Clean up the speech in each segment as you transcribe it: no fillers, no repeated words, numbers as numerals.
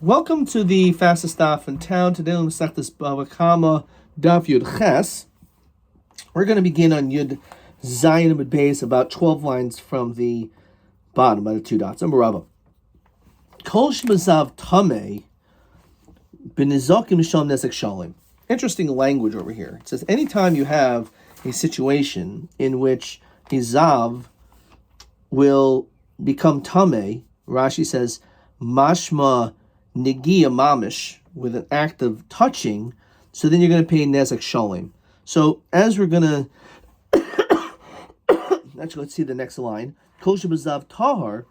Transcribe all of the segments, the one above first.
Welcome to the fastest daf in town. Today we'll start this Bava daf Yud Ches. We're going to begin on Yud Zayin Amud Beis, about 12 lines from the bottom by the two dots. Rabbi. Kol shemazav tamei b'nizakim misham nezek shalim. Interesting language over here. It says anytime you have a situation in which a zav will become tamei, Rashi says mashma Nigia mamish, with an act of touching, so then you're going to pay nezek shalim. So as we're going to, actually let's see the next line. Kol shebazav tahar,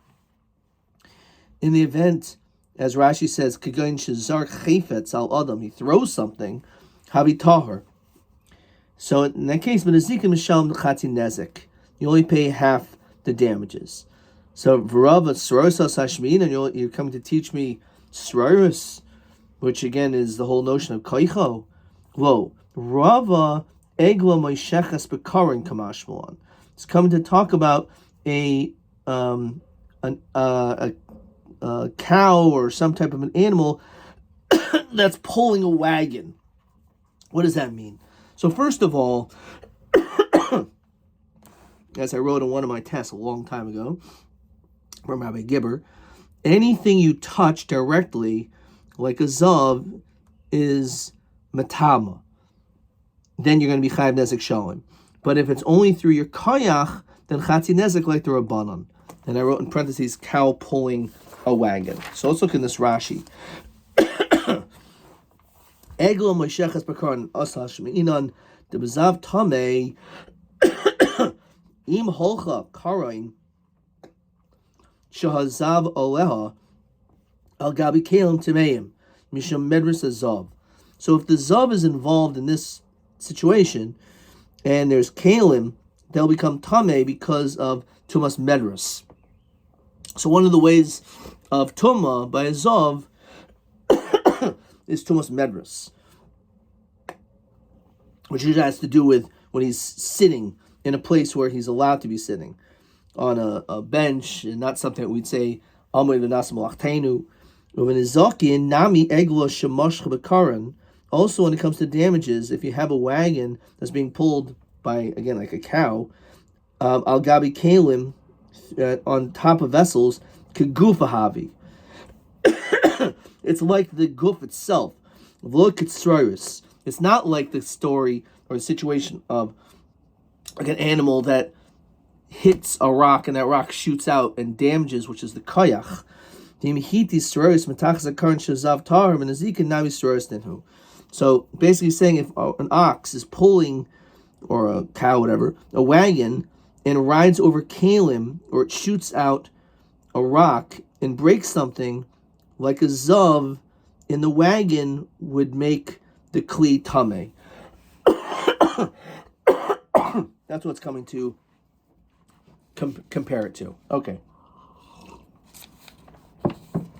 in the event, as Rashi says, kagoin shezar chayfetz al adam, he throws something, habi tahar. So in that case, b'nezikim misham chati nezek, you only pay half the damages. So v'rava srosas hashmin, and you're coming to teach me Sroirus, which again is the whole notion of koicho. Whoa, Rava egla moisheches bekarin kamashmalon. It's coming to talk about a cow or some type of an animal that's pulling a wagon. What does that mean? So first of all, as I wrote in one of my tests a long time ago from Rabbi Gibber, anything you touch directly, like a zav, is matama. Then you're going to be chayav nezek shalim. But if it's only through your kayach, then chatzi nezek like the rabbanon. And I wrote in parentheses, cow pulling a wagon. So let's look in this Rashi. Egla moisheches bakaran asash me'inan the bezav tamei im holcha karain shahazav oleha al gabi kelim timeim misham medras zav. So if the zav is involved in this situation and there's kelim, they'll become tamei because of tumas medras. So one of the ways of tuma by a zav is tumas medras, which usually has to do with when he's sitting in a place where he's allowed to be sitting, on a bench, and not something that we'd say Amay v'nasim lachtenu. Nami egla shemosh b'karan. Also, when it comes to damages, if you have a wagon that's being pulled by, again, like a cow, al gabi kalim, on top of vessels, kegufahavi. It's like the guf itself. Look at Sroirus. It's not like the story or the situation of like an animal that hits a rock and that rock shoots out and damages, which is the kayach. So basically saying if an ox is pulling, or a cow, whatever, a wagon, and rides over kalim, or it shoots out a rock and breaks something, like a zav in the wagon would make the kli tameh. That's what's coming to compare it to. Okay.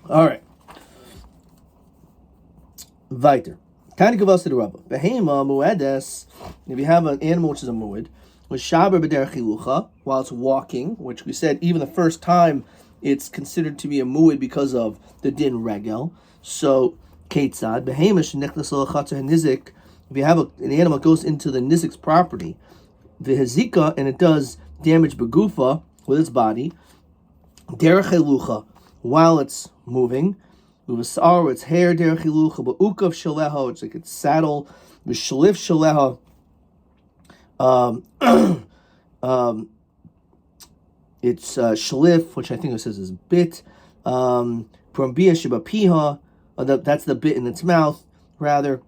All right. Weiter. Tiny gavas to the Rabbi. Behema muedes. If you have an animal which is a mued, with shaber b'derech hilucha, while it's walking, which we said even the first time it's considered to be a mued because of the din regel. So ketzad behema shenichnas l'chatzer hanizik. If you have an animal that goes into the nizik's property, the hazika, and it does damage begufa with its body, derech hilucha, while it's moving, uvasar, its hair, derech hilucha, ba'ukav shaleha, it's like its saddle, v'shalif shaleha, it's shalif, which I think it says is bit, prambia shibapiha, that's the bit in its mouth, rather,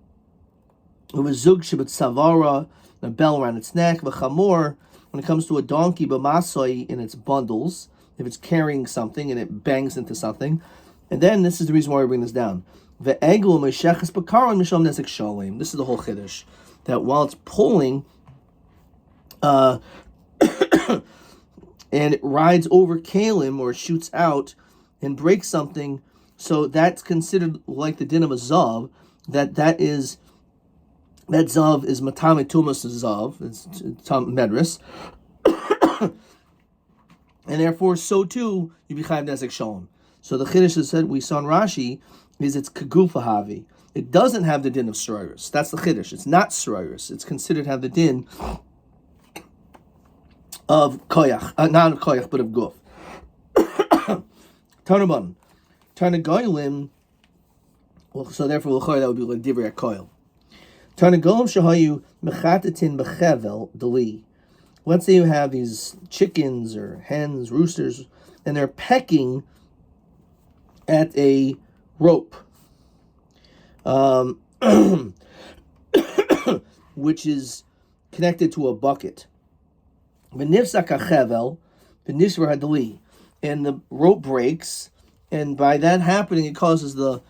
uvazug shibat savara, a bell around its neck, v'chamor, when it comes to a donkey, b'masoi, in its bundles, if it's carrying something and it bangs into something. And then this is the reason why we bring this down. Ve'eglu meisheches b'karon misham nezek shalim. This is the whole chiddush, that while it's pulling, and it rides over kalim, or shoots out and breaks something, so that's considered like the din of a zav, that zav is matame tumas zav, it's medris, and therefore so too you be chayav nezek shalom. So the Chiddush that said we saw in Rashi is it's Kagufa Havi. It doesn't have the din of Sroirus. That's the Chiddush. It's not Sroirus. It's considered to have the din of Koyach. Not of Koyach, but of Guf. Tarnaban. Tarnagoylim. Well, so therefore, that would be like Divrei Koil. Tarnagolim Shahayu Mechatetin Bechevel Deli. Let's say you have these chickens or hens, roosters, and they're pecking at a rope, which is connected to a bucket. And the rope breaks, and by that happening, it causes the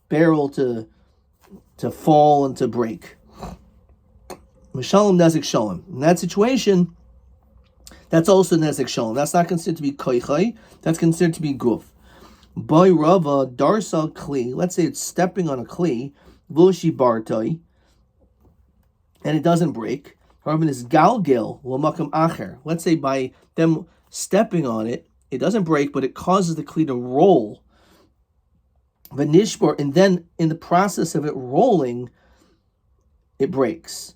barrel to fall and to break. Mishalom nezik shalom. In that situation, that's also nezik shalom. That's not considered to be koichai. That's considered to be guf. By Rava darsal kli. Let's say it's stepping on a kli, vushi bartoi, and it doesn't break. However, is galgel lamakam acher. Let's say by them stepping on it, it doesn't break, but it causes the kli to roll. Vanishbor, and then in the process of it rolling, it breaks.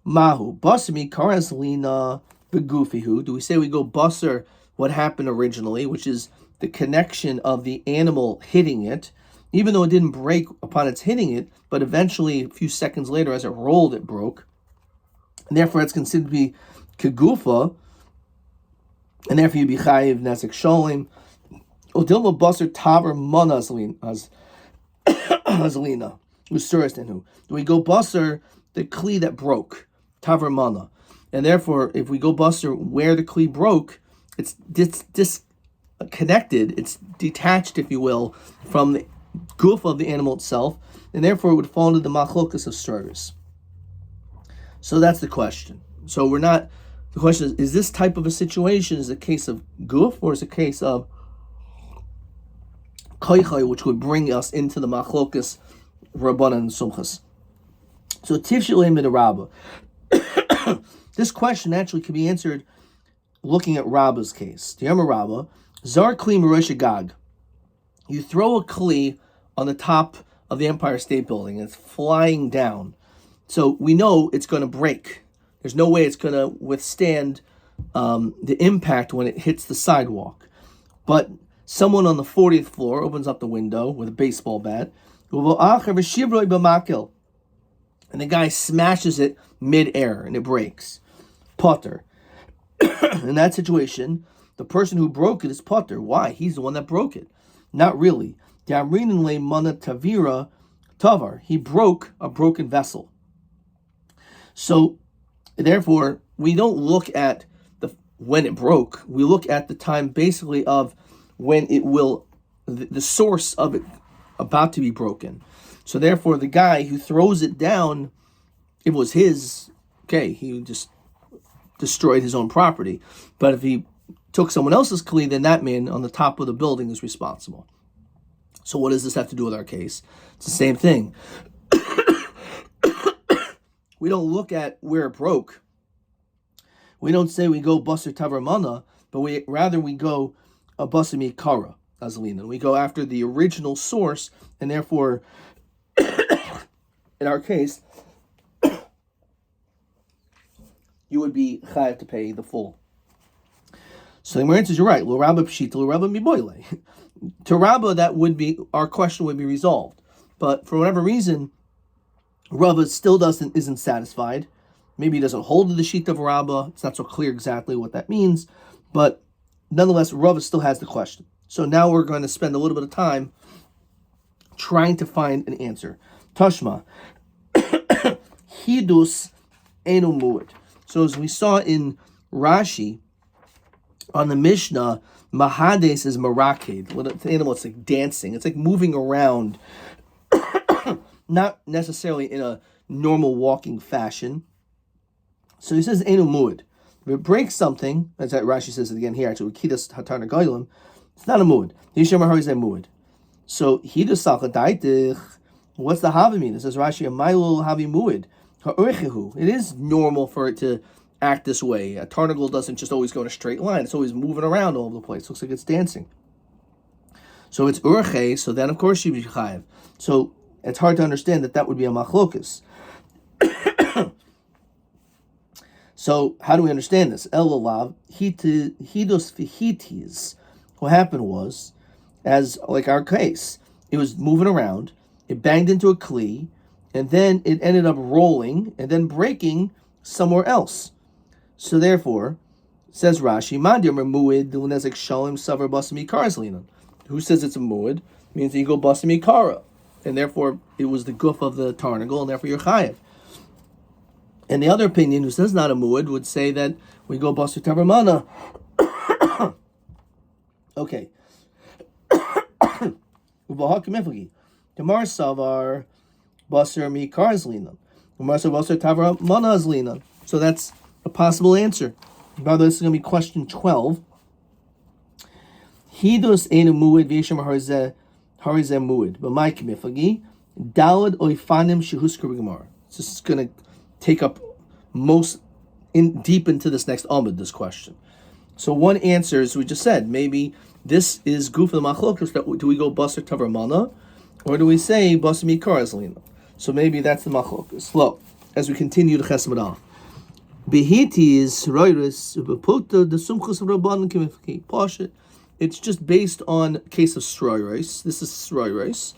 Mahu basmi karas lina begufihu. Do we say we go busser what happened originally, which is the connection of the animal hitting it, even though it didn't break upon its hitting it, but eventually a few seconds later, as it rolled, it broke, and therefore it's considered to be kegufa, and therefore you'd be chayiv nezik sholim. Odilma basser taver mana azlina usuristenu. Do we go busser the kli that broke, taver mana, and therefore if we go busser where the kli broke, it's disconnected, it's detached, if you will, from the goof of the animal itself, and therefore it would fall into the machlokas of strutters. So that's the question. So the question is this type of a situation, is it a case of goof, or is it a case of koichai, which would bring us into the machlokas rabbanan and sumchas? So tifshilei midarabba. This question actually can be answered looking at Rabba's case. Diyama Rabba, zar kli merosh gag. You throw a kli on the top of the Empire State Building, and it's flying down. So we know it's going to break. There's no way it's going to withstand the impact when it hits the sidewalk. But someone on the 40th floor opens up the window with a baseball bat, and the guy smashes it mid-air, and it breaks. Potter. In that situation, the person who broke it is Potter. Why? He's the one that broke it. Not really. He broke a broken vessel. So, therefore, we don't look at when it broke. We look at the time basically of when it will, the source of it about to be broken. So therefore, the guy who throws it down, it was his, okay, he just destroyed his own property. But if he took someone else's kli, then that man on the top of the building is responsible. So what does this have to do with our case? It's the same thing. We don't look at where it broke. We don't say we go basar tavramana, but we go a basar mikara azlina. We go after the original source, and therefore, in our case, you would be chayav to pay the full. So the answer is, you're right. Lo rabba pshita, lo rabba miboile. To Rabba, that would be, our question would be resolved. But for whatever reason, Rabba still isn't satisfied. Maybe he doesn't hold to the sheet of Rabba. It's not so clear exactly what that means. But nonetheless, Rabba still has the question. So now we're going to spend a little bit of time trying to find an answer. Tashma. Hidus enu muad. So as we saw in Rashi, on the Mishnah, Mahades is maraked. When it's an animal, it's like dancing. It's like moving around, not necessarily in a normal walking fashion. So he says enu muad. If it breaks something, as that Rashi says it again here, actually, kidas hatar goyim, it's not a muad. Yishamar is a muad. So hidus salchadaitich. What's the havi mean? It says Rashi, amayul havi muad. It is normal for it to act this way. A tarnagal doesn't just always go in a straight line. It's always moving around all over the place. Looks like it's dancing. So it's urche, so then of course she'd be chayiv. So it's hard to understand that would be a machlokus. So how do we understand this? Elalav hidos fihitis. What happened was, as like our case, it was moving around, it banged into a kli, and then it ended up rolling and then breaking somewhere else. So therefore, says Rashi, Mandir muid dunezik shalim savar basami karzlinan. Who says it's a muid? Means that you go basami kara, and therefore it was the guf of the tarnagal, and therefore you're chayiv. And the other opinion, who says not a muad, would say that we go basu tavramana. Okay. Tamar savar basur mi karzlinan. Tamar savar basur tavramana azlinan. So that's a possible answer. By the way, this is going to be question 12. Hidos enu muad v'yeshem harizeh muad. B'mai k'mifagi dalad oifanim shehusker b'gemara. This is going to take up deep into this next Amud, this question. So one answer is, we just said, maybe this is goof of the machlokus, that do we go basar tavramana, or do we say basar mikar azlina? So maybe that's the machlokus. Look, as we continue to chesed behiti is roiris ubeputa the sumchus of rabbanon kimifki pashit. It's just based on case of sroiris. This is sroiris.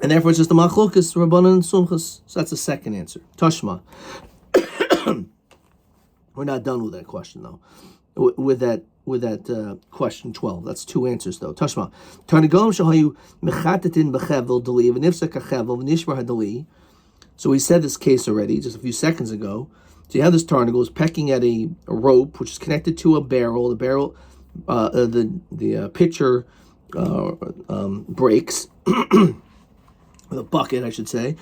And therefore, it's just the machlokas, rabbanon and sumchus. So that's the second answer. Tashma. We're not done with that question though. With that question 12. That's two answers though. Tashma. Tarnagolim shahayu mechatetin bechevel dali v'nifsak achevel v'nishbar hadali. So we said this case already just a few seconds ago. So you have this tarnagal is pecking at a rope which is connected to a barrel. The barrel, the pitcher breaks. With a bucket, I should say.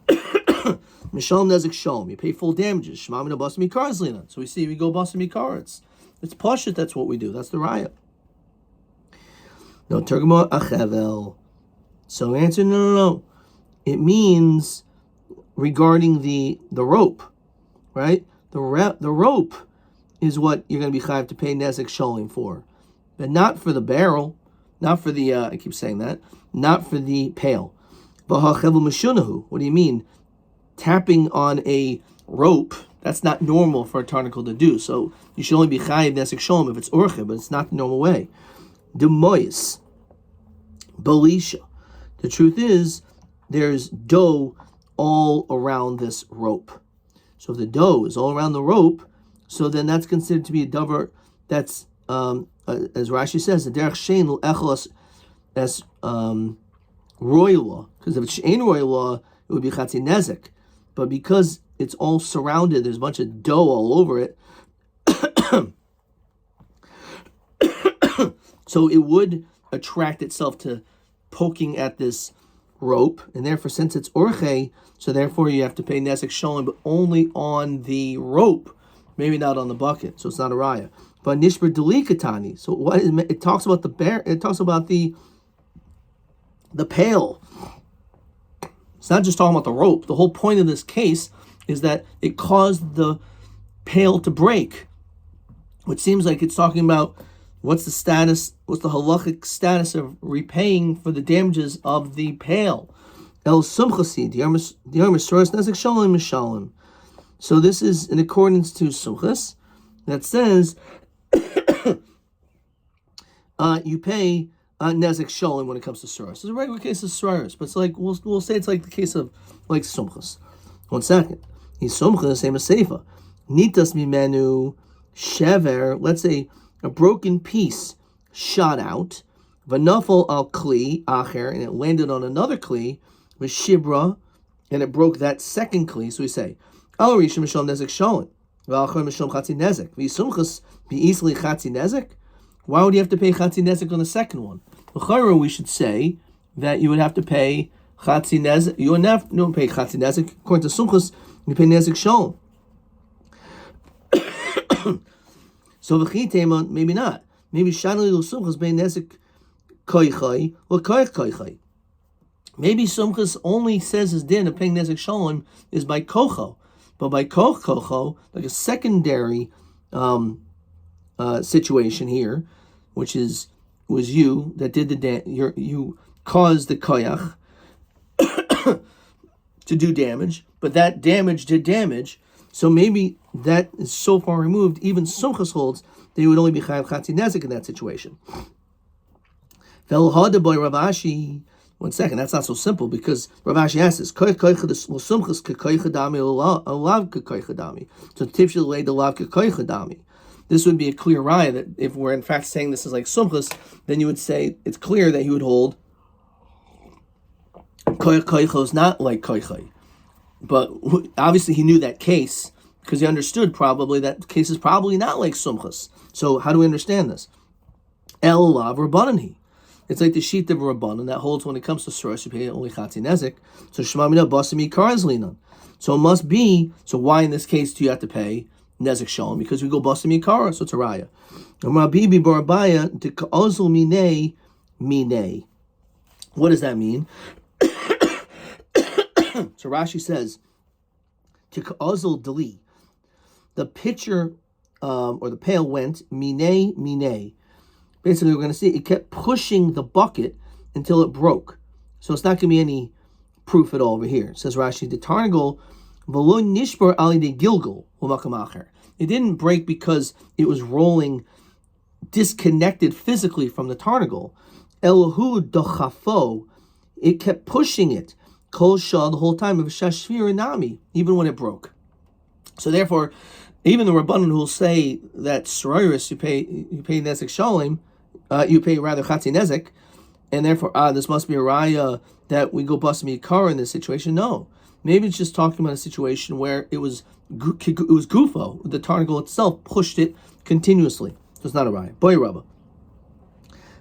Mishal nezik shalom. You pay full damages. Shmamina basami karzlina. So we go basami kar. It's pashut. That's what we do. That's the raya. No tergama achevel. So answer no. It means regarding the rope, right? The rope is what you're going to be chayav to pay nezik shalom for, but not for the barrel, not for the. I keep saying that. Not for the pail. What do you mean? Tapping on a rope, that's not normal for a tarnacle to do. So you should only be chayiv nesek shalom if it's orche, but it's not the normal way. Demois, belisha. The truth is, there's dough all around this rope. So if the dough is all around the rope, so then that's considered to be a davar that's, as Rashi says, the derech shein l'echel as royal, because if it's ain't royal, it would be chatzi nezek. But because it's all surrounded, there's a bunch of dough all over it, so it would attract itself to poking at this rope, and therefore, since it's orche, so therefore you have to pay nezek shalom, but only on the rope, maybe not on the bucket, so it's not a raya. But nishber delikatani. So what it talks about the bear? It talks about the pail. It's not just talking about the rope. The whole point of this case is that it caused the pail to break, which seems like it's talking about what's the halachic status of repaying for the damages of the pail. El sumchasi, nezek shalom mishalom. So this is in accordance to sumchas that says you pay nezek shalom when it comes to suros. It's a regular case of suros, but it's like we'll say it's like the case of like sumchas. 1 second. He's sumchas same as seifa. Nitas mimenu shever. Let's say a broken piece shot out. Vanafal al kli acher, and it landed on another kli with shibra, and it broke that second kli. So we say al rishon mishal nezek shalom, v'alachar mishal chatzi nezek. V'sumchas be'isli chatzi nezek. Why would you have to pay chatzi nezek on the second one? L'chayra, we should say that you would have to pay chatzi nezek. You don't pay chatzi nezek. According to sumchas, you pay nezek shalom. So v'chitema, maybe not. Maybe shanli lo sumchas bein nezek koichai or koich koichai. Maybe sumchas only says his din of paying nezek shalom is by kocho, but by kocho, like a secondary situation here, which is was you that did you caused the koyach to do damage, but that damage did damage. So maybe that is so far removed. Even Sumchus holds they would only be chayav chatzi nezik in that situation. Boy Rav Ashi. One second, that's not so simple because Rav Ashi asks this. So tipshil lay the lav k'koychadami. This would be a clear raya that if we're in fact saying this is like sumchus, then you would say it's clear that he would hold koycho is not like koychay. But obviously he knew that case because he understood probably that case is probably not like sumchus. So how do we understand this? El lav rabbanani. It's like the sheet of rabbanan that holds when it comes to soros you pay only chatzi nezik. So shmamina basimi karzlinan. So it must be. So why in this case do you have to pay nezik shalom? Because we go basimi kara, so it's a raya. Rabbi barabaya to ka'ozul minei. What does that mean? So Rashi says, to ka'ozul deli, the pitcher or the pail went minei. Basically, we're going to see it kept pushing the bucket until it broke. So it's not going to be any proof at all over here. It says Rashi, the tarnagol v'lo nishbar ali de gilgul u'makamacher. It didn't break because it was rolling disconnected physically from the tarnagol. Elohu dochafo. It kept pushing it. Kol shah the whole time of shashvir nami, even when it broke. So therefore, even the Rabbanan who will say that Sororis you pay Nezek Shalom, you pay rather Chatzi Nezek, and therefore this must be a raya that we go basmi kara in this situation. No, maybe it's just talking about a situation where it was gufo, the tarnagol itself pushed it continuously. So it's not a raya. Boy Rabba.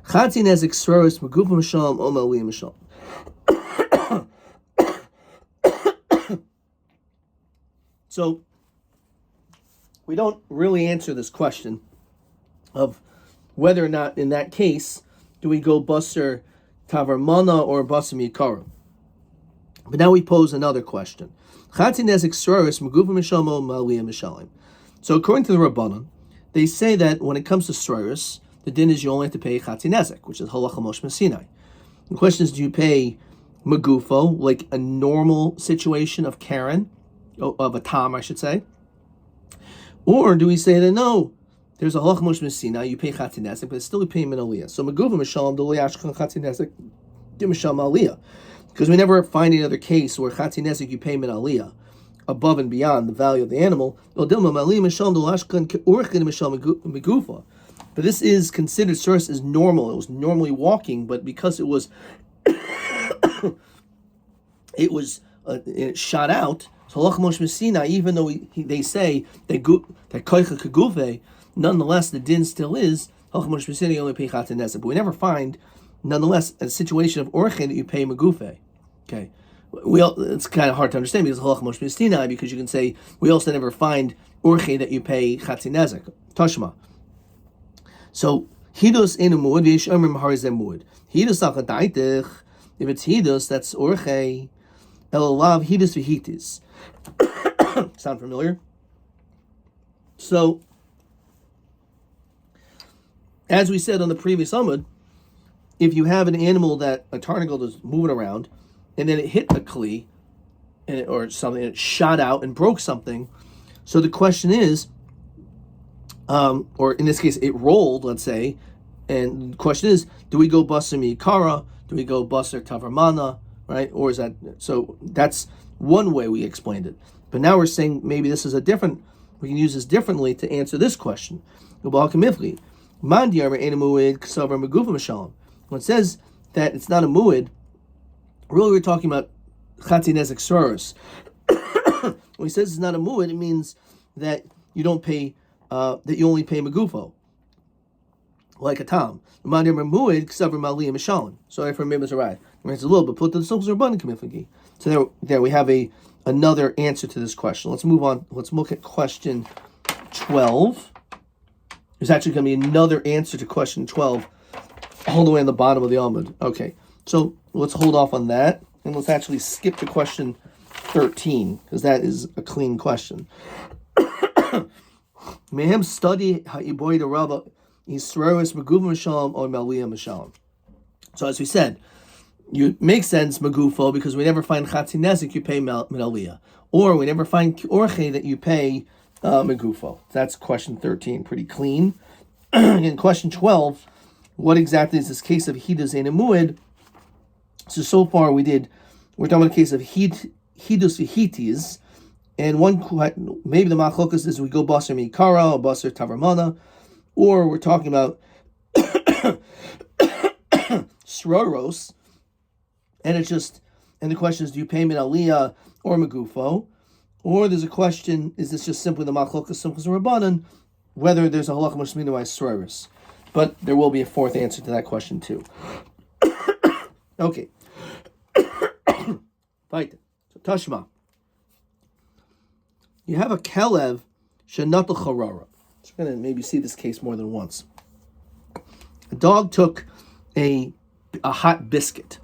Chatzi Nezek Sororis Megufo Mishalom Oma Aliyah Mishalom. So we don't really answer this question of whether or not in that case do we go basar tavarmana or basar mikara. But now we pose another question. So according to the Rabbanan, they say that when it comes to sroris, the din is you only have to pay chatzi nezek, which is halacha Moshe Sinai. The question is, do you pay magufo, like a normal situation of Karen, of a tam, I should say? Or do we say that no, there's a halach Moshe Sinai, you pay chatzi nezek, but still you pay min aliyah. So magufo mishalom do liyashkan chatzi nezek di mishalom aliyah, because we never find any other case where chatzi nezek you pay min aliyah above and beyond the value of the animal. But this is considered source as normal. It was normally walking, but because it was it shot out. So halach Moshe Sinai, even though they say that koicha kaguve, nonetheless the din still is halach Moshe Sinai only pay chatzi nezek. But we never find, nonetheless, a situation of orche that you pay magufe. Okay, it's kind of hard to understand because halach Moshe Sinai, because you can say we also never find orche that you pay chatzi nezek. Tashma. So hidus in a muad v'yish omrim harizem muad. Hidus achadaitich. If it's hidus, that's orche. Elalav hidus v'hitis. Sound familiar? So, as we said on the previous Amud, if you have an animal that a tarnagol is moving around, and then it hit a kli, or something, and it shot out and broke something, so the question is, or in this case, it rolled, let's say, and the question is, do we go basar mikara? Do we go basar tavarmana? Right? Or is that, so that's one way we explained it. But now we're saying maybe this is we can use this differently to answer this question. When it says that it's not a muad, really we're talking about chatzi nezek soros. When he says it's not a muad, it means that you don't pay, that you only pay magufo, like a tam. Sorry for me, Mr. Rai. It's a little bit. Put the source or button coming. So there we have another answer to this question. Let's move on. Let's look at question 12. There's actually going to be another answer to question 12, all the way on the bottom of the Amud. Okay, so let's hold off on that, and let's actually skip to question 13 because that is a clean question. Mehem study ha'iboy the Rabba Yisroris Megufo Mishalom or Maliyah Mishalom. So as we said, you make sense Megufo because we never find Chatzi Nezik, you pay Maliyah. Or we never find Orche that you pay Megufo. That's question 13, pretty clean. In question 12, what exactly is this case of Hidus Ein Muid? So far we're talking about a case of Hidus Vihitis, and maybe the Machlokas is we go Basar Mikara or Basar Tavramana, or we're talking about Sroros, and the question is, do you pay Min Aliyah or Megufo? Or there's a question, is this just simply the Machlokas Simchas Rabbanan, whether there's a Halacha Mashmina by Sroros? But there will be a fourth answer to that question too. Okay. Right. So Tashma. You have a Kelev Shanatal Charara. So we're going to maybe see this case more than once. A dog took a hot biscuit.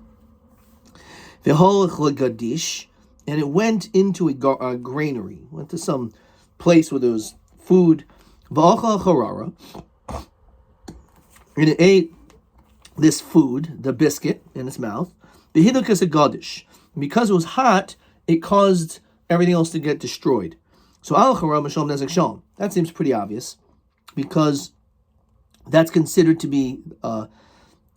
V'holech legadish, and it went into a granary. Went to some place where there was food. V'achal charara, and it ate this food, the biscuit, in its mouth. V'hiduk is a gadish. Because it was hot, it caused everything else to get destroyed. So al charara mishom nezek shalom. That seems pretty obvious, because that's considered to be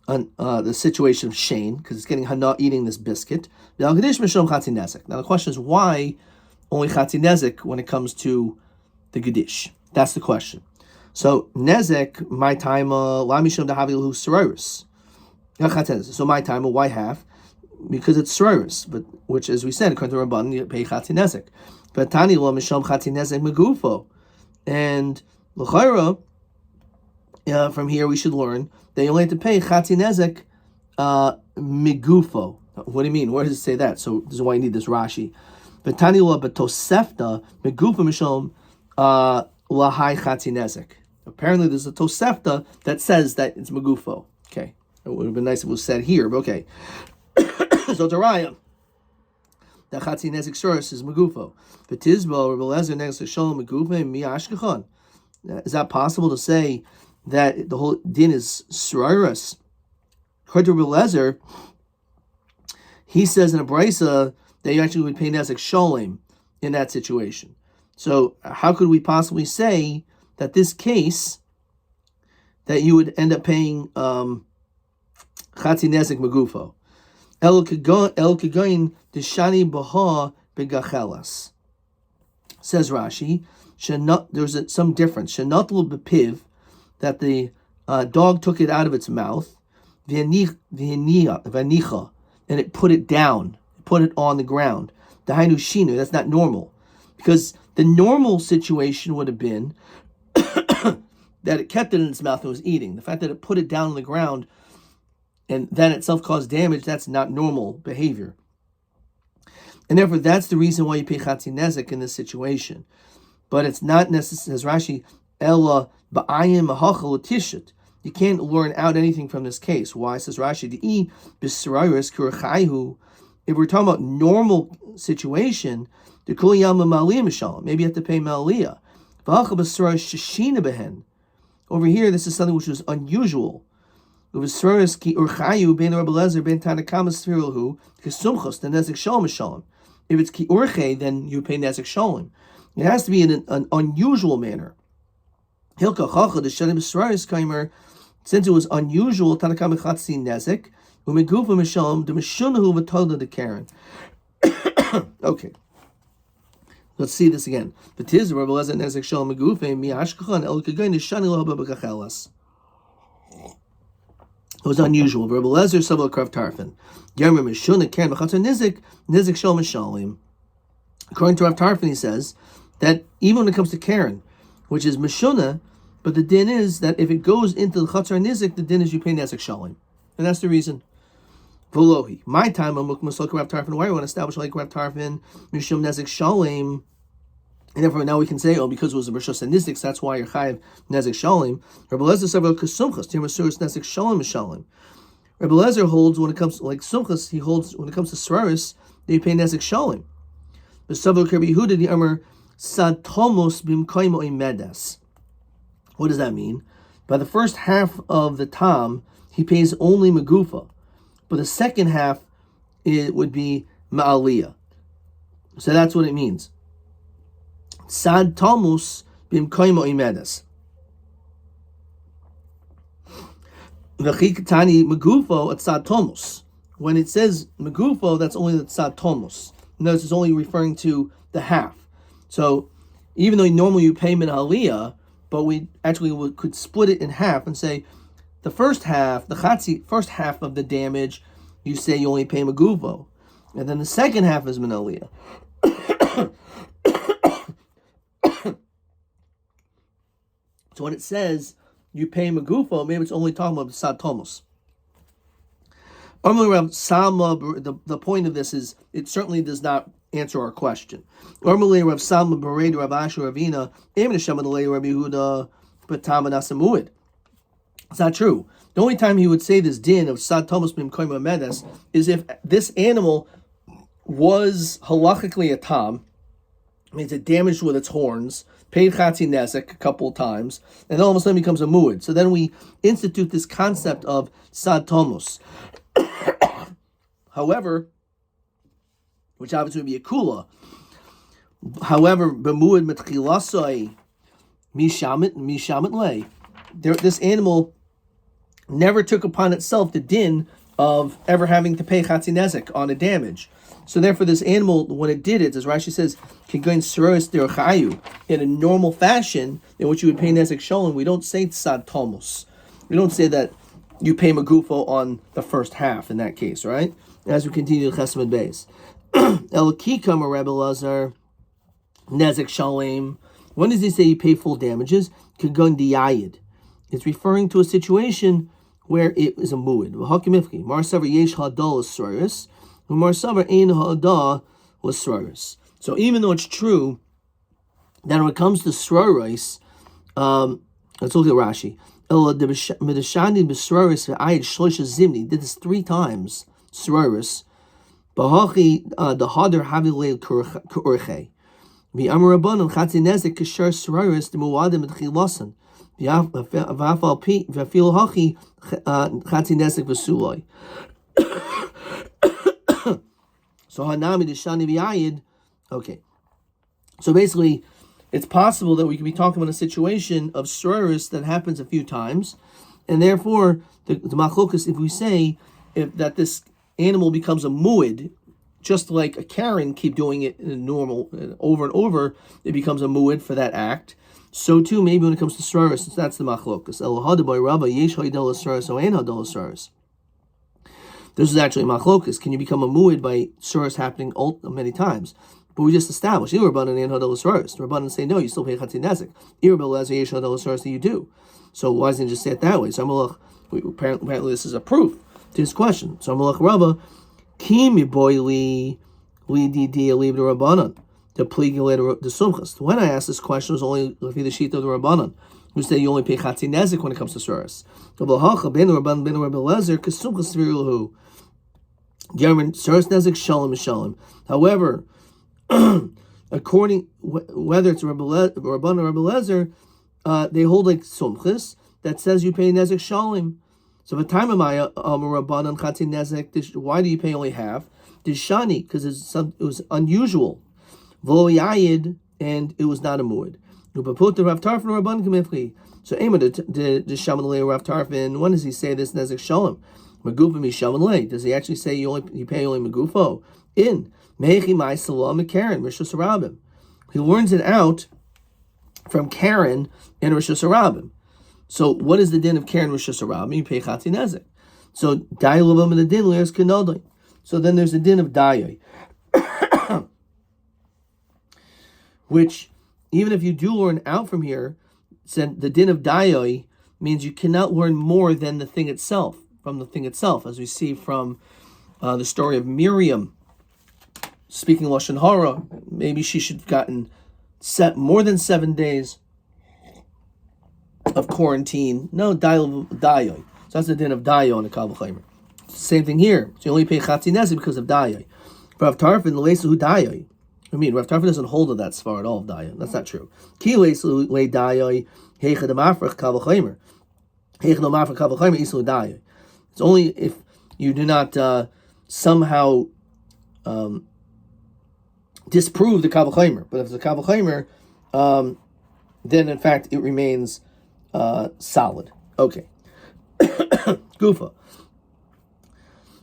the situation of Shane, because it's getting hana eating this biscuit. Now the question is, why only Chatzi Nezek when it comes to the Gedish? That's the question. So Nezek, my time, la mishum dahavilu sororis. So my time, why half? Because it's sororis, but which, as we said, according to Rabban, you pay Chatzi Nezek. But tani lo mishum Chatzi Nezek megufo, and l'chayra. From here we should learn that you only have to pay Chatzi Nezek migufo. What do you mean? Where does it say that? So this is why you need this Rashi. But Tanila betosefta migufo mishom lahai Chatzi Nezek. Apparently there's a tosefta that says that it's migufo. Okay, it would have been nice if it was said here, but okay. So Taraya, that Chatzi Nezek source is megufo. V'tizbo Rebbe Lezer Nezek shalom megufo mi ashkechon. Is that possible to say that the whole din is sroros? According to Rebbe Lezer, he says in a brisa that you actually would pay nezek sholem in that situation. So how could we possibly say that this case that you would end up paying chatzi nezek megufo? El kegoin deshani baha begachelas. Says Rashi, there's some difference. Shenatlu bepiv, that the dog took it out of its mouth, v'anicha, and it put it down, put it on the ground. Dahainu shinu, that's not normal, because the normal situation would have been that it kept it in its mouth and was eating. The fact that it put it down on the ground and that itself caused damage, that's not normal behavior. And therefore, that's the reason why you pay Chatzi Nezek in this situation. But it's not necessary, as Rashi, Ella ba'ayim ahachal tishut. You can't learn out anything from this case. Why? Says Rashi, De'i b'sirayus kurachayhu. If we're talking about normal situation, the kol yama maliyah mishalom. Maybe you have to pay maliyah. V'achal b'sirayus sheshina behen. Over here, this is something which was unusual. V'sirayus ki urchayu ben Rebbe Lezer ben Tanakama sfirulhu kesumchos the nezek shalom mishalom. If it's ki urche, then you pay nezek shalom. It has to be in an unusual manner. Hilka chacha the shanim b'sirayus kaimer. Since it was unusual, Tanakama chatzi nezek u'megufa mishalom the mishunahu v'tolda the karen. Okay. Let's see this again. V'tiz Rebbe Lezer nezek shalom megufa mi ashkachan el kagayin nishani lo haba b'kachelas. It was unusual. Rebbe Lezer sabel krav tarfin. Yermer mishuna karen b'chatzar nezek shalom mishalim. According to Rav Tarfin, he says that even when it comes to Karen, which is Meshuna, but the din is that if it goes into the Chatzar Nizik, the din is you pay Nezek Shalim. And that's the reason. Volohi. My time, I'm looking at Rav Tarfin. Why do I want to establish like Rav Tarfin, Mishum Nezek Shalim? And therefore now we can say, because it was a Rishos and Nizik, that's why you're Chayiv Nezek Shalim. Rebbe Lezer said, Kesumchas, Tirmasuris Nezek Shalim Shalim. Rebbe Lezer holds when it comes to, like Sumchas, he holds when it comes to Sraris, that you pay Nezek Shalim. What does that mean? By the first half of the tam, he pays only megufa, but the second half it would be ma'aliyah. So that's what it means. Sad Talmus bimkoimo imedes. V'chikatani megufo at sad Talmus. When it says megufo, that's only the sad Talmus. Notice it's only referring to the half. So even though normally you pay min aliyah, but we actually could split it in half and say the first half, the chatzi, first half of the damage, you say you only pay megufo, and then the second half is min aliyah. So when it says you pay megufo, maybe it's only talking about sad Talmus. The point of this is it certainly does not answer our question. It's not true. The only time he would say this din of sad Talmus b'mkoimo medes is if this animal was halachically a tam, means it damaged with its horns, paid chatzi nezek a couple of times, and then all of a sudden becomes a mu'id. So then we institute this concept of sad Talmus. However, which obviously would be a kula. However, b'mu'id metchilasoi mishamit lei. This animal never took upon itself the din of ever having to pay chatzi nezek on a damage. So therefore, this animal, when it did it, as Rashi says, can go in serois derochayu in a normal fashion in which you would pay nezek sholem. We don't say tzad Talmus. We don't say that you pay megufo on the first half in that case, right? As we continue to Chesed Beis. El Kikam or Rebbe Lazar nezek sholem. When does he say you pay full damages? Kagon diyayid. It's referring to a situation where it is a mu'id. V'hakimifki mar savar yesh hadol serois. So even though it's true that when it comes to sroris, let's look at Rashi. Did this 3 times. Sroris. The hadar havilei kurche. The amarabanon chatzi nezek kishar sroris the muadim etchilasan. The vafal pi vafil hachi chatzi nezek v'suloi. So hanami deshani v'ayid. Okay. So basically, it's possible that we could be talking about a situation of sroris that happens a few times, and therefore the machlokas, if we say that this animal becomes a mu'id, just like a Karen keep doing it in a normal over and over, it becomes a mu'id for that act. So too, maybe when it comes to sroris, that's the machlokas. El hadabai Rabbi yesh haydel sroris o ein hadel sroris. This is actually machlokas. Can you become a mu'id by sroris happening many times? But we just established, the Rabbanan say no, you still pay chatzi nezek. You do. So why doesn't he just say it that way? So apparently this is a proof to his question. So Amalach Rabba, kimi boili lidi dia leave the Rabbanan to pligulate the sumchas. When I asked this question, it was only the sheet of the Rabbanan, who say you only pay chatzi nezek when it comes to sroris. However, according whether it's Rabban or Rabbi Lezer, they hold like sumchus that says you pay nezek shalim. So the time of my Rabban and chatzi nezek, why do you pay only half? Dishani, because it was unusual. V'lo yayid, and it was not a mu'id. Upaput the Rav Tarfin Rabban kamifli. So Ema the Shaman Le Rav Tarfin. When does he say this nezek shalim? Megufa mi Shaman Le. Does he actually say you pay only megufo? In Mechi Mai Salam Karen Rishus Harabim. He learns it out from Karen and Rishus Harabim. So what is the din of Karen Rishus Harabim? You pay chatzi nezek. So Dayalubam and the din lears kanodai. So then there's the din of Dayai, which even if you do learn out from here, said the din of Dayai means you cannot learn more than the thing itself, from the thing itself, as we see from the story of Miriam speaking Lashon Hara. Maybe she should have gotten more than 7 days of quarantine. No, Dayoy. So that's the din of Dayoy on the Kal V'Chomer. Same thing here. So you only pay chatzi nezek because of Dayoy. Rav Tarfin, Leisu Dayoy. Rav Tarfin doesn't hold of that sfar at all of Dayoy. That's not true. Ki Leisu Le Dayoy Heicha Demafrach Kal V'Chomer. It's only if you do not somehow disprove the Kal V'chomer. But if it's a Kal V'chomer, then in fact it remains solid. Okay. Gufa.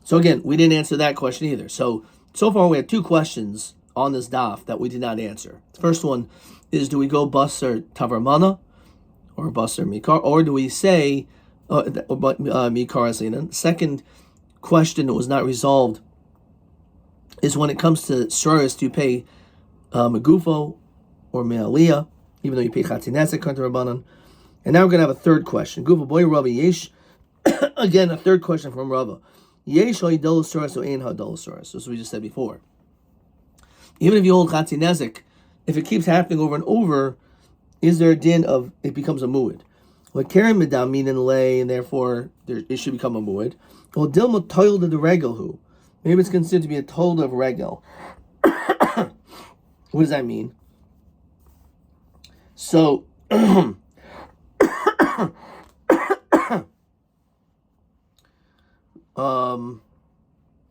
So again, we didn't answer that question either. So far we had two questions on this daf that we did not answer. The first one is, do we go basar tavar mana or basar mikar, or do we say mikar asinan? Second question that was not resolved is when it comes to shraris, do you pay megufo or me'aliyah, even though you pay chatinezek kontra rabbanan? And now we're going to have a third question. Gufa boy Rabbi yesh. Again, a third question from Rava. Yesh ha'idolosaurus or ein ha'idolosaurus, as we just said before. Even if you hold chatinezek, if it keeps happening over and over, is there a din of it becomes a mu'id? Well, keren medamin and lay, and therefore it should become a mu'id. Well, dilma toiled the regel who. Maybe it's considered to be a told of regel. What does that mean? So, it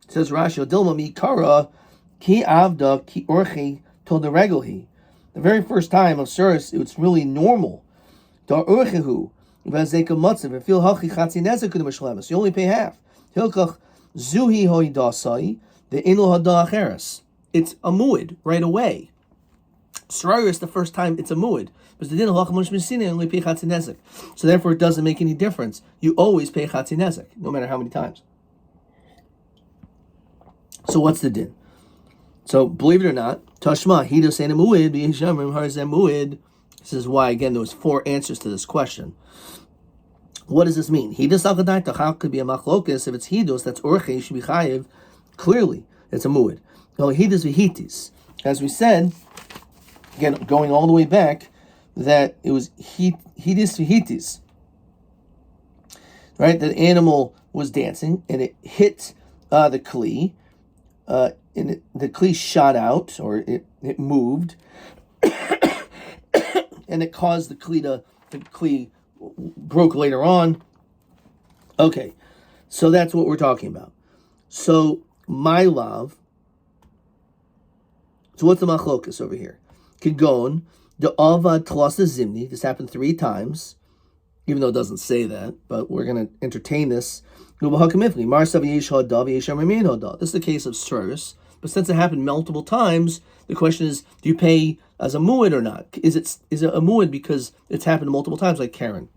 says Rashi, Dilma mi kara ki avda ki orchi told the regel he. The very first time of Suris, it's really normal. Da orchehu v'azeka matzav and feel hachi chatzinezek kudim shlemus. You only pay half. Hilkach zuhi hoidasai the inul hada acheres. It's a mu'id right away. Suris, the first time it's a mu'id. But the din of halacha mishmesina only pay chatzinezek. So therefore, it doesn't make any difference. You always pay chatzinezek, no matter how many times. So what's the din? So believe it or not, Tashma, he does say mu'id, b'yishamrim harzeh mu'id. This is why, again, there was 4 answers to this question. What does this mean? Hidus akadaita, how could be a machlokas? If it's hidus, that's orche, should be chayiv. Clearly, it's a mu'id. No, hidus v'hitis. As we said, again, going all the way back, that it was hidus v'hitis. Right? That animal was dancing, and it hit the kli, and the kli shot out, or it moved, and it caused the kli broke later on. Okay, so that's what we're talking about. So, my love, so what's the machlokas over here? Kigon, the avad tlasa zimni, this happened 3 times, even though it doesn't say that, but we're going to entertain this. This is the case of Suris, but since it happened multiple times, the question is, do you pay as a mu'id or not? Is it a mu'id because it's happened multiple times, like Karen?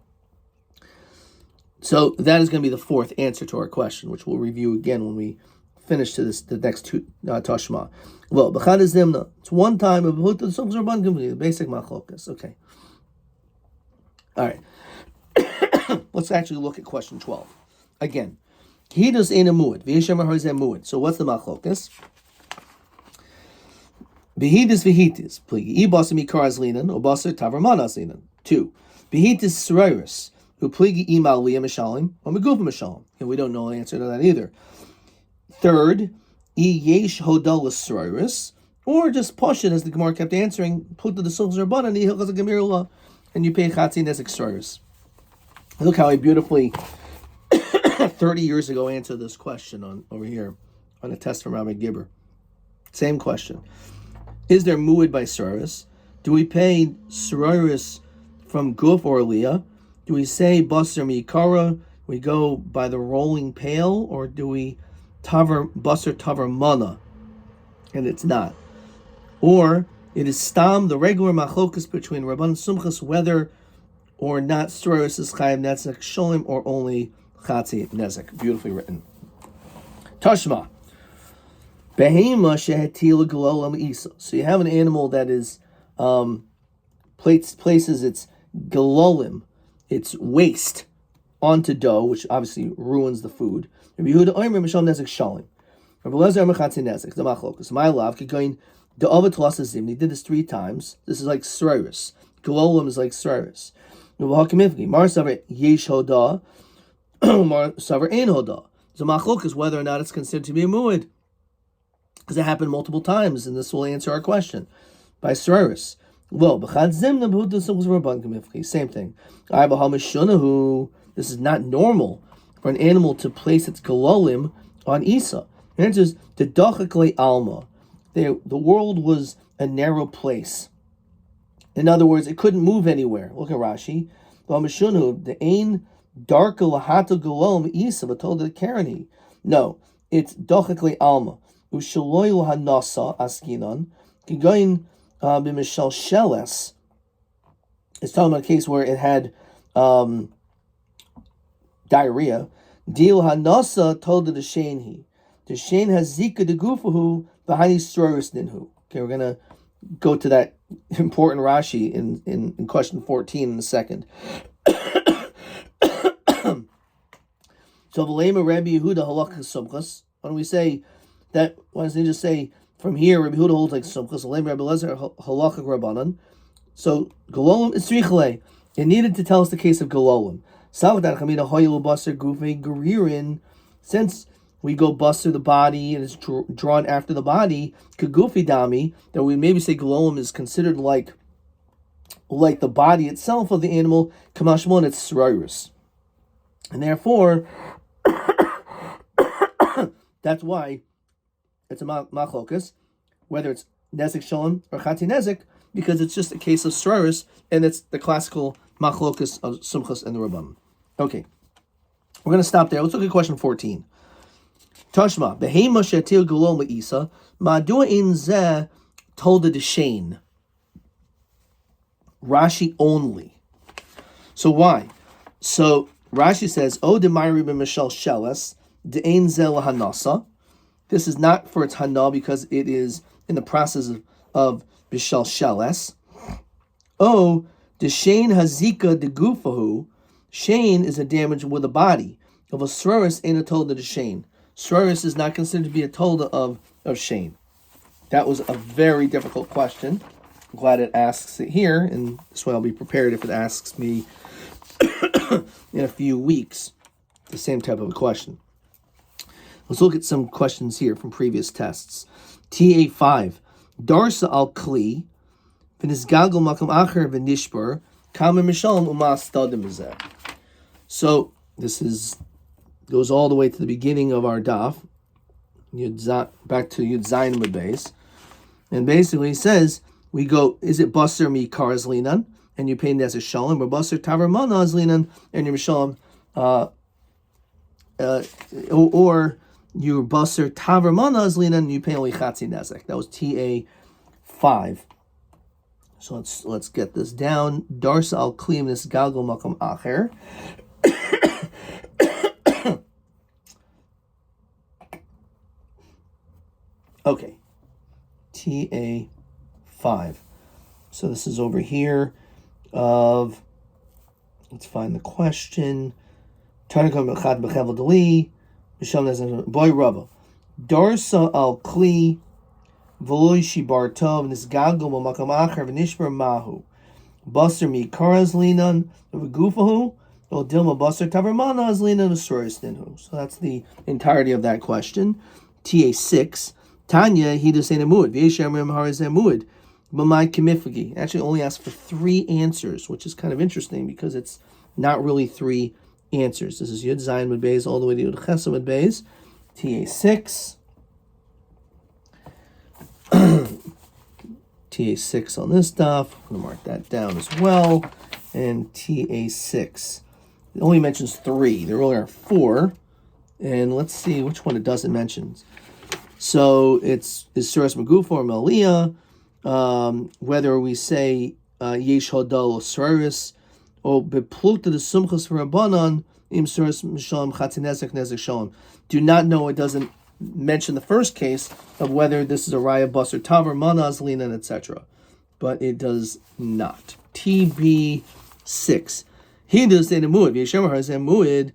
So that is going to be the 4th answer to our question, which we'll review again when we finish the next 2 tashma. Well, b'chad zimna, it's one time of the basic machlokas. Okay. All right. Let's actually look at question 12. Again, Hidus ain't a mu'id. V'yishamar harzeh mu'id. So what's the machlokas? Behidus v'hitis. Pligi. Ibasa mikar azlinan, or basar tavar mana azlinan. 2. Behitis sreiris. Who pligi imal liya mishalim, or megufa mishalim. And we don't know the answer to that either. 3rd, yesh hodalas sreiris. Or just push it, as the Gemara kept answering, put the silks or bun, and you pay chatzin as sreiris. Look how I beautifully 30 years ago answered this question over here on a test from Rabbi Gibber. Same question. Is there mu'id by Suris? Do we pay Suris from Guf or Leah? Do we say Basar Mikara? We go by the rolling pail? Or do we Basar Tavar Mana? And it's not. Or it is Stam, the regular machlokas between Rabban Sumchas, whether or not Suris is Chayav Netzek Sholim, or only Chatzi Nezek. Beautifully written. Tashma. Behema shehetila galolam isa. So you have an animal that is places its galolim, its waste, onto dough, which obviously ruins the food. Rabbi Yehuda oimer mishal nezek shalim. Rabbi Lezer mechatzi nezek. The machlokas. My love could go in the avatlasa zimni. Did this 3 times. This is like sreiris. Galolim is like sreiris. Mar savar yesh hoda. Mar savar ein hoda. So machlok is whether or not it's considered to be a mu'id, because it happened multiple times, and this will answer our question. By sreiris. Well, b'chad zimna b'huda same thing. I b'hal mishunahu This is not normal for an animal to place its galolim on Isa. The answer is the dachakle alma. The world was a narrow place. In other words, it couldn't move anywhere. Look at Rashi. The ain darka lahata galom Isa told the Karani. No, it's dachakle alma. Ushaloy lahanasa askinon. Kigoin b'mishal sheles. It's talking about a case where it had diarrhea. Dil hanasa told the Shane The Shane has zika de gufahu behind stroris ninhu. Okay, we're gonna go to that important Rashi in question 14 in a second. So v'lema Rabbi Yehuda halakha sumchas. Why don't we say that? Why doesn't he just say from here Rabbi Yehuda holds like sumchas? V'lema Rabbi Lezer halakha rabbanan. So Galolim is tzrichale. It needed to tell us the case of Galolim. Since we go buster the body and it's drawn after the body, kagufi dami, that we maybe say Galolim is considered like the body itself of the animal. Kamashmon, it's sroirus, and therefore that's why it's a machlokas, whether it's nezik shalom or chati nezik, because it's just a case of sroirus, and it's the classical machlokas of sumchas and the rabbanim. Okay, we're going to stop there. Let's look at question 14. Tashma, behema shetil galom isa, ma'adua in zeh told the Shane. Rashi only. So why? So Rashi says, O demayri b'mishal sheles, de'ein zeh lahanasa. This is not for its hana because it is in the process of b'shal sheles. O the Shane hazika de gufahu. Shane is a damage with the body. Of a sroris ain't a tolda to Shane. Sroris is not considered to be a tolda of Shane. That was a very difficult question. I'm glad it asks it here, and this way I'll be prepared if it asks me in a few weeks the same type of a question. Let's look at some questions here from previous tests. TA5. Darsa al Kli, v'nisgalgal makam acher v'nishbar, kama mishalom umas tadim b'zeh. So this goes all the way to the beginning of our daf, back to Yud Zayin Base, and basically says we go, is it baser mi karas linan, and you pay nes shalom, or baser taver mana as linan, and you're shalom, or you baser taver mana as linan, and you pay only chatzi nezek. That was TA5. So let's get this down. Darsa al klim this galgal makam acher. Okay, TA5. So this is over here of, let's find the question. Tanakam Mechad Bechevel Dali, Misham Nezan Boy Rava. Darsa al Kli, Veloy Shibar Tov, Nisgalgo Makam Acher, Venishbar Mahu. Buster Mi Karaz Linan, Gufahu, or Dilma Buster Tavermana as Linan, Astroris Ninhu. So that's the entirety of that question. TA6. Tanya, he does say Namud. Vyeshamrim Harazamud. Mamai Kimifagi. Actually only asked for 3 answers, which is kind of interesting because it's not really 3 answers. This is Yud Zayin Mud Beis all the way to Yud Chesed Mud Beis. TA6. TA6 on this stuff. I'm going to mark that down as well. And TA6. It only mentions 3. There really are 4. And let's see which one it doesn't mention. So it's Suras Magufa or Maliyah, whether we say Yesh Hodal or Suras, or Beplukta the Sumchas for Rabbanan, Im Suras Mishalom Chatinezek Nezek Shalom. Do not know, it doesn't mention the first case of whether this is a Raya Bus or Taver, Manaz, Linan, etc. But it does not. TB6. He does say the Muad, Yeshem Harazem Muad,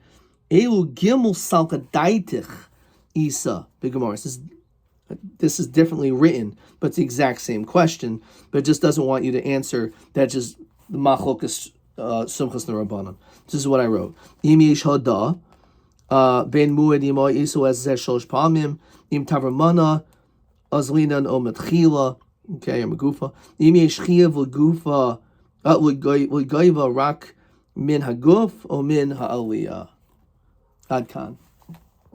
Elu Gimel Salkadaitich Isa, Bigamar. This is differently written, but it's the exact same question, but it just doesn't want you to answer that just the machlokas sumchas nerabanan. This is what I wrote. Im yesh hada ben muad imo iso as zeh shlosh pamim im tavramana azlinan o metchila. Okay, I'm a gufa. Im yesh chiyav l'gufa l'goiva rak min haguf or min ha'aliyah. Ad kan.